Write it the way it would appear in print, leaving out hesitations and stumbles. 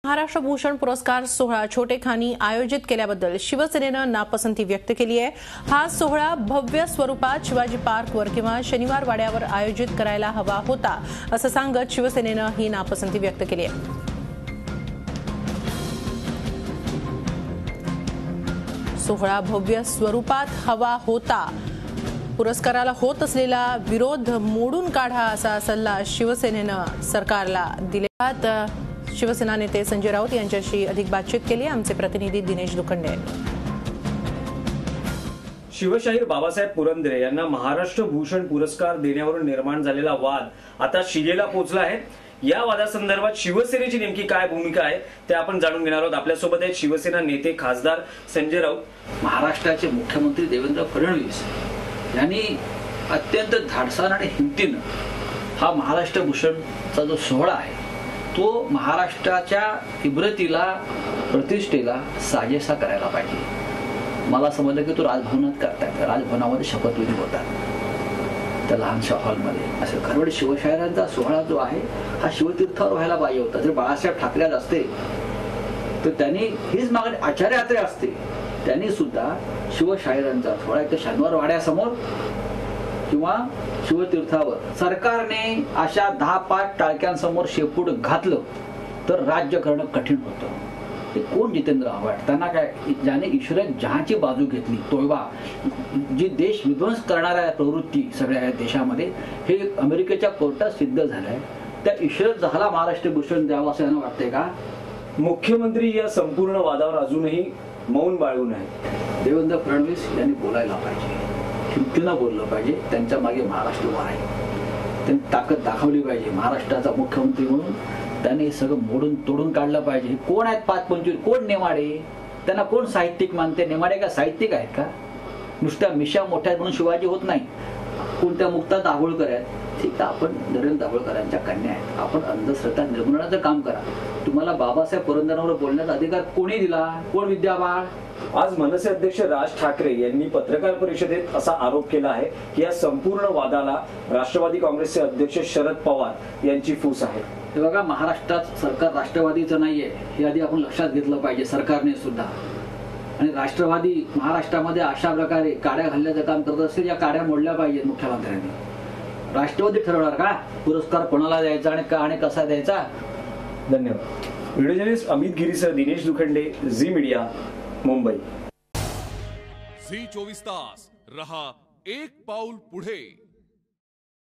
महाराष्ट्र भूषण पुरस्कार सोहळा छोटे खानी आयोजित केल्याबद्दल शिवसेनेनं नापसंती व्यक्त केली आहे। हा सोहळा भव्य स्वरूपात शिवाजी पार्कवर किंवा शनिवार वाड्यावर आयोजित करायला हवा होता असं सांगत शिवसेनेनं ही नापसंती व्यक्त केली आहे। सोहळा भव्य स्वरूपात हवा होता, पुरस्काराला होत असलेला विरोध मोडून काढा असा सल्ला शिवसेनेनं सरकारला दिला। शिवसेना नेते संजय राऊत यांच्याशी अधिक बातचीत केली आमचे प्रतिनिधी दिनेश दुखंडे। शिवशाहीर बाबासाहेब पुरंदरे यांना महाराष्ट्र भूषण पुरस्कार देण्यावरून निर्माण झालेला वाद आता शिगेला पोहोचला आहे। या वादासंदर्भात शिवसेनेची नेमकी काय भूमिका आहे ते आपण जाणून घेणार आहोत। आपल्यासोबत आहेत शिवसेना नेते खासदार संजय राऊत। महाराष्ट्राचे मुख्यमंत्री देवेंद्र फडणवीस यांनी अत्यंत धाडसानं आणि हिमतीनं हा महाराष्ट्र भूषणचा जो सोहळा आहे तो महाराष्ट्राच्या इब्रतीला प्रतिष्ठेला साजेसा करायला पाहिजे। मला समजलं की तो राजभवनात करतायत, राजभवनामध्ये शपथविधी होतात त्या लहानशा हॉलमध्ये। असं खरवड शिवशाहिरांचा सोहळा जो आहे हा शिवतीर्थावर व्हायला पाहिजे होता। जर बाळासाहेब ठाकरे असते तर त्यांनी हीच मागणी आचार्य यात्रे असते त्यांनी सुद्धा शिवशाहिरांचा सोहळा एक शनिवार वाड्यासमोर किंवा शिवतीर्थावर सरकारने अशा 10-5 टाळक्यांसमोर शेपूट घातलं तर राज्य करणं कठीण होतं। ते कोण जितेंद्र आव्हाड त्यांना काय ज्याने ईश्वरत जहाची बाजू घेतली तोयबा जी देश विध्वंस करणाऱ्या प्रवृत्ती सगळ्या या देशामध्ये हे अमेरिकेच्या कोर्टात सिद्ध झालंय। त्या ईश्वरत जहाला महाराष्ट्र भूषण द्यावं असं यांना वाटतंय का? मुख्यमंत्री या संपूर्ण वादावर अजूनही मौन बाळगून आहे। देवेंद्र फडणवीस यांनी बोलायला पाहिजे, हिमतीनं बोललं पाहिजे। त्यांच्या मागे महाराष्ट्र उभा आहे, त्यांनी ताकद दाखवली पाहिजे। महाराष्ट्राचा मुख्यमंत्री म्हणून त्यांनी सगळं मोडून तोडून काढलं पाहिजे। कोण आहेत 5-25? कोण नेमाडे? त्यांना कोण साहित्यिक मानते? नेमाडे का साहित्यिक आहेत का? नुसत्या मिशा मोठ्या म्हणून शिवाजी होत नाही। कोणत्या मुक्ता दाभोळकर आहेत, ठीक आहे आपण नरेंद्र दाभोळकरांच्या कन्या आहेत, आपण अंधश्रद्धा निर्मूलनाचं काम करा। तुम्हाला बाबासाहेब पुरंदरेंवर बोलण्याचा अधिकार कोणी दिला? कोण विद्याबाळ? आज मनसे अध्यक्ष राज ठाकरे यांनी पत्रकार परिषदेत असा आरोप केला आहे की या संपूर्ण वादाला राष्ट्रवादी काँग्रेसचे अध्यक्ष शरद पवार यांची फूस आहे। हे बघा, महाराष्ट्रात सरकार राष्ट्रवादीचं नाहीये हे आधी आपण लक्षात घेतलं पाहिजे सरकारने सुद्धा। आणि राष्ट्रवादी महाराष्ट्रामध्ये अशा प्रकारे काड्या घालण्याचं काम करत असेल, या काड्या मोडल्या पाहिजेत मुख्यमंत्र्यांनी। राष्ट्रवादी ठरवणार का पुरस्कार कोणाला द्यायचा आणि कसा द्यायचा? धन्यवाद। व्हिडिओ जर्नलिस्ट अमित गिरीसह दिनेश दुखंडे, झी मीडिया, मुंबई। झी 24 तास रहा एक पाऊल पुढे।